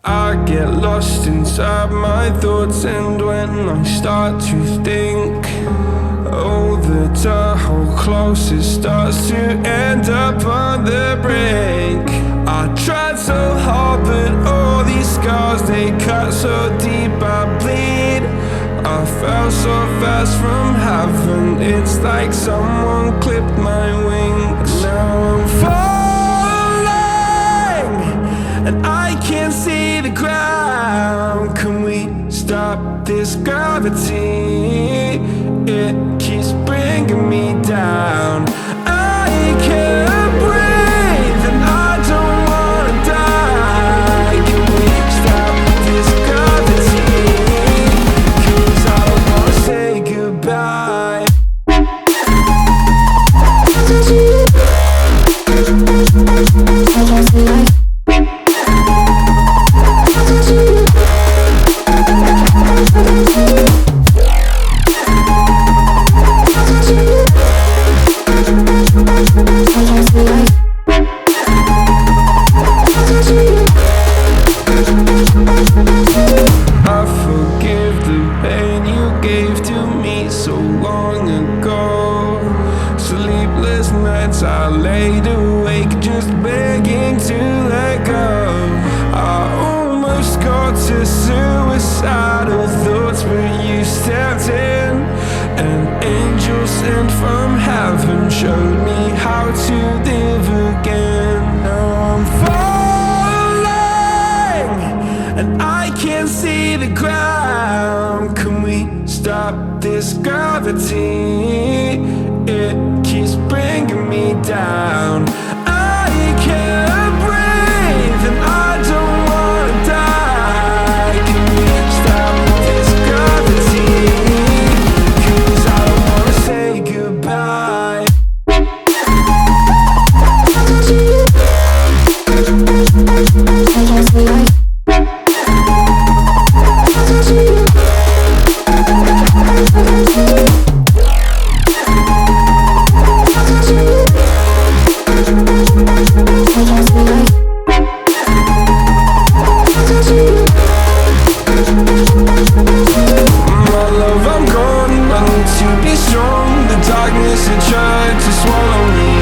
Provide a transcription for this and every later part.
I get lost inside my thoughts, and when I start to think, oh, the time how close it starts to end up on the brink. I tried so hard, but all these scars, they cut so deep I bleed. I fell so fast from heaven, it's like someone clipped my wings. Now I'm falling, and I can't see the ground. Can we stop this gravity? It keeps bringing me down. I can't breathe, and I don't wanna die. Can we stop this gravity? 'Cause I don't wanna say goodbye. I forgive the pain you gave to me so long ago. Sleepless nights I laid awake just begging to let go. I almost got to suicidal thoughts, but you stepped in. An angel sent from heaven showed me how to live again. Now I'm falling, and I can't see the ground. Can we stop this gravity? It keeps bringing me down. I can't breathe, and I don't wanna die. Can we stop this gravity? 'Cause I don't wanna say goodbye. My love, I'm gone, I need to be strong. The darkness, it tried to swallow me.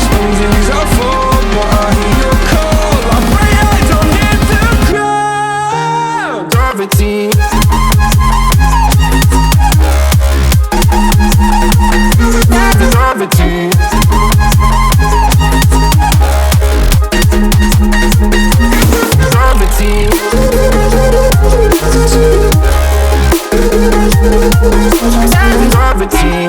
Some days I fall, but I hear your call. I pray I don't hit the ground. Gravity. Gravity. Gravity.